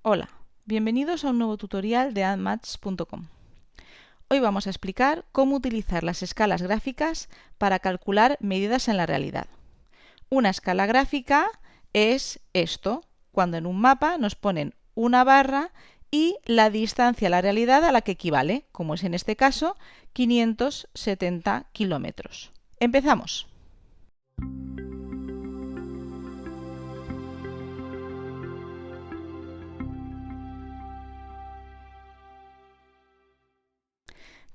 Hola, bienvenidos a un nuevo tutorial de admaths.com. Hoy vamos a explicar cómo utilizar las escalas gráficas para calcular medidas en la realidad. Una escala gráfica es esto, cuando en un mapa nos ponen una barra y la distancia a la realidad a la que equivale, como es en este caso 570 kilómetros. Empezamos.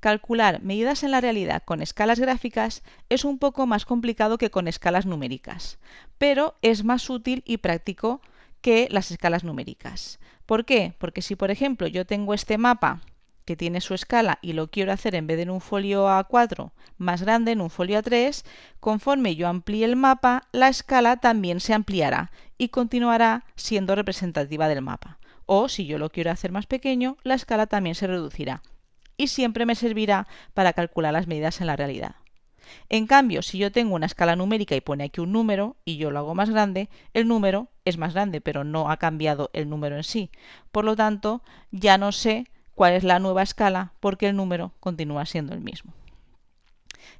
Calcular medidas en la realidad con escalas gráficas es un poco más complicado que con escalas numéricas, pero es más útil y práctico que las escalas numéricas. ¿Por qué? Porque si, por ejemplo, yo tengo este mapa que tiene su escala y lo quiero hacer en vez de en un folio A4 más grande, en un folio A3, conforme yo amplíe el mapa, la escala también se ampliará y continuará siendo representativa del mapa. O si yo lo quiero hacer más pequeño, la escala también se reducirá y siempre me servirá para calcular las medidas en la realidad. En cambio, si yo tengo una escala numérica y pone aquí un número y yo lo hago más grande, el número es más grande, pero no ha cambiado el número en sí. Por lo tanto, ya no sé cuál es la nueva escala porque el número continúa siendo el mismo.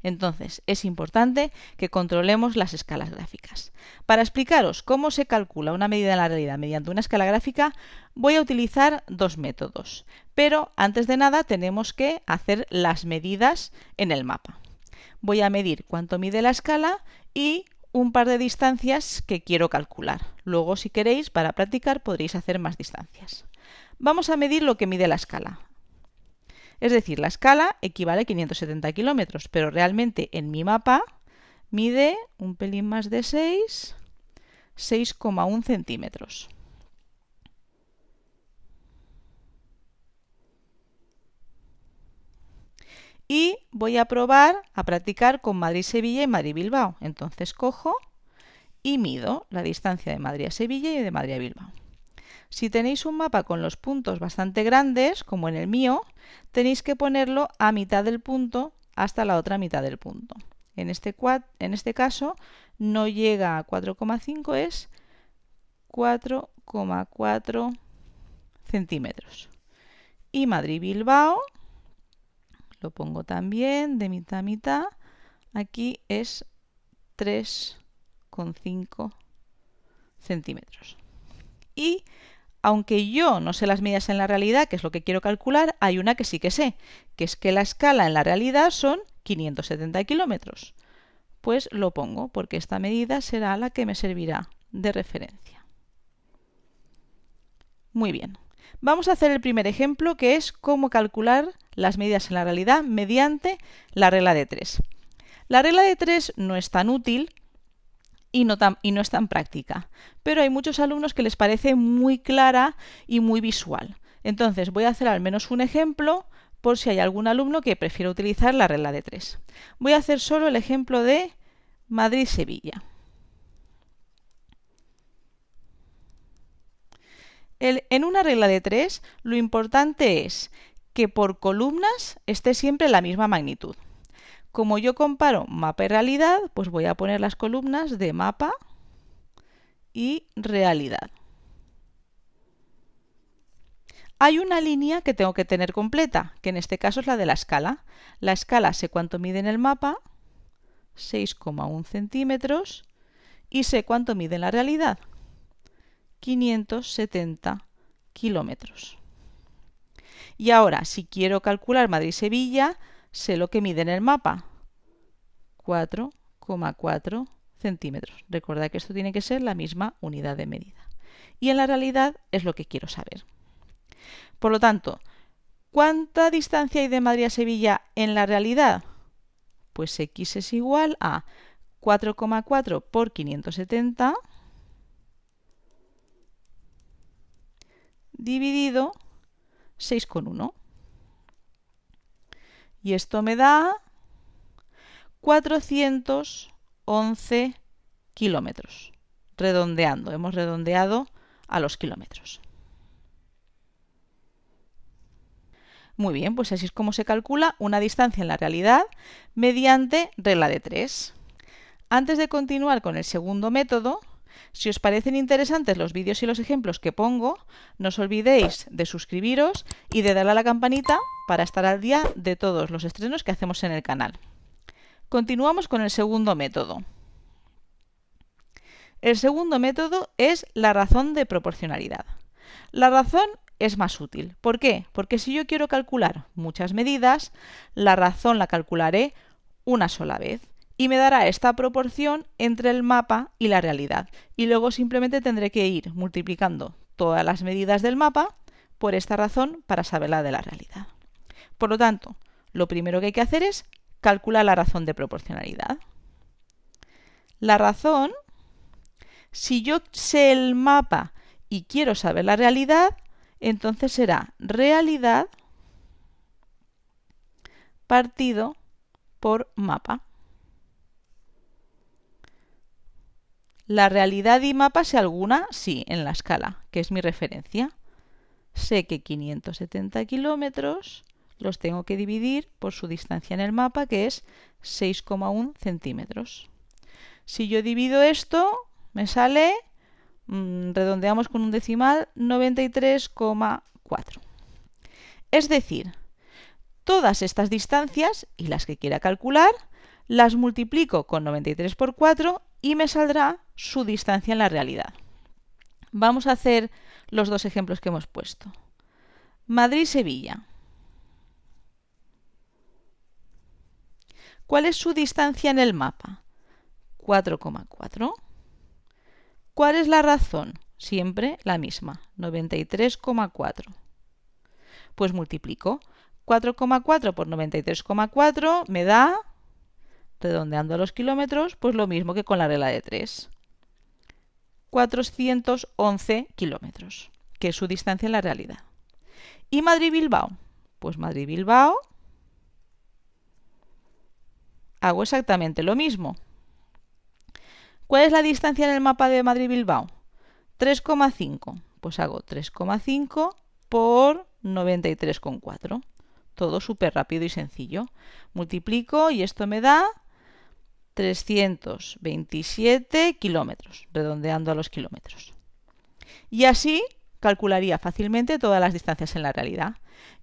Entonces, es importante que controlemos las escalas gráficas. Para explicaros cómo se calcula una medida en la realidad mediante una escala gráfica, voy a utilizar dos métodos. Pero antes de nada tenemos que hacer las medidas en el mapa. Voy a medir cuánto mide la escala y un par de distancias que quiero calcular. Luego, si queréis, para practicar podréis hacer más distancias. Vamos a medir lo que mide la escala. Es decir, la escala equivale a 570 kilómetros, pero realmente en mi mapa mide un pelín más de 6,1 centímetros. Y voy a probar a practicar con Madrid-Sevilla y Madrid-Bilbao. Entonces cojo y mido la distancia de Madrid a Sevilla y de Madrid a Bilbao. Si tenéis un mapa con los puntos bastante grandes, como en el mío, tenéis que ponerlo a mitad del punto hasta la otra mitad del punto. En este caso no llega a 4,5, es 4,4 centímetros. Y Madrid-Bilbao, lo pongo también de mitad a mitad, aquí es 3,5 centímetros. Y aunque yo no sé las medidas en la realidad, que es lo que quiero calcular, hay una que sí que sé, que es que la escala en la realidad son 570 kilómetros. Pues lo pongo, porque esta medida será la que me servirá de referencia. Muy bien. Vamos a hacer el primer ejemplo, que es cómo calcular las medidas en la realidad mediante la regla de 3. La regla de 3 no es tan útil y no es tan práctica, pero hay muchos alumnos que les parece muy clara y muy visual. Entonces voy a hacer al menos un ejemplo por si hay algún alumno que prefiera utilizar la regla de 3. Voy a hacer solo el ejemplo de Madrid-Sevilla. En una regla de 3 lo importante es que por columnas esté siempre la misma magnitud. Como yo comparo mapa y realidad, pues voy a poner las columnas de mapa y realidad. Hay una línea que tengo que tener completa, que en este caso es la de la escala. La escala sé cuánto mide en el mapa, 6,1 centímetros, y sé cuánto mide en la realidad, 570 kilómetros. Y ahora, si quiero calcular Madrid-Sevilla, sé lo que mide en el mapa, 4,4 centímetros. Recordad que esto tiene que ser la misma unidad de medida. Y en la realidad es lo que quiero saber. Por lo tanto, ¿cuánta distancia hay de Madrid a Sevilla en la realidad? Pues x es igual a 4,4 por 570 dividido 6,1. Y esto me da 411 kilómetros. Redondeando, hemos redondeado a los kilómetros. Muy bien, pues así es como se calcula una distancia en la realidad mediante regla de 3. Antes de continuar con el segundo método, Si os parecen interesantes los vídeos y los ejemplos que pongo, no os olvidéis de suscribiros y de darle a la campanita para estar al día de todos los estrenos que hacemos en el canal. Continuamos con el segundo método. El segundo método es la razón de proporcionalidad. La razón es más útil. ¿Por qué? Porque si yo quiero calcular muchas medidas, la razón la calcularé una sola vez y me dará esta proporción entre el mapa y la realidad. Y luego simplemente tendré que ir multiplicando todas las medidas del mapa por esta razón para saber la de la realidad. Por lo tanto, lo primero que hay que hacer es calcular la razón de proporcionalidad. La razón, si yo sé el mapa y quiero saber la realidad, entonces será realidad partido por mapa. La realidad y mapa sé alguna, sí, en la escala, que es mi referencia. Sé que 570 kilómetros los tengo que dividir por su distancia en el mapa, que es 6,1 centímetros. Si yo divido esto, me sale, redondeamos con un decimal, 93,4. Es decir, todas estas distancias y las que quiera calcular, las multiplico con 93 por 4 y me saldrá su distancia en la realidad. Vamos a hacer los dos ejemplos que hemos puesto. Madrid-Sevilla. ¿Cuál es su distancia en el mapa? 4,4. ¿Cuál es la razón? Siempre la misma, 93,4. Pues multiplico 4,4 por 93,4 me da, redondeando a los kilómetros, pues lo mismo que con la regla de 3. 411 kilómetros, que es su distancia en la realidad. ¿Y Madrid-Bilbao? Pues Madrid-Bilbao hago exactamente lo mismo. ¿Cuál es la distancia en el mapa de Madrid-Bilbao? 3,5. Pues hago 3,5 por 93,4. Todo súper rápido y sencillo. Multiplico y esto me da 327 kilómetros, redondeando a los kilómetros. Y así calcularía fácilmente todas las distancias en la realidad.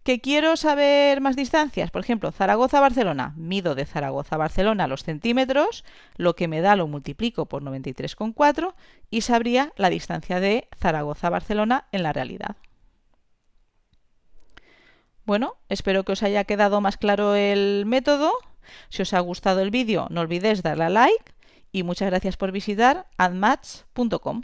¿Que quiero saber más distancias? Por ejemplo, Zaragoza-Barcelona. Mido de Zaragoza a Barcelona los centímetros, lo que me da lo multiplico por 93,4 y sabría la distancia de Zaragoza a Barcelona en la realidad. Bueno, espero que os haya quedado más claro el método. Si os ha gustado el vídeo, no olvidéis darle a like y muchas gracias por visitar admaths.com.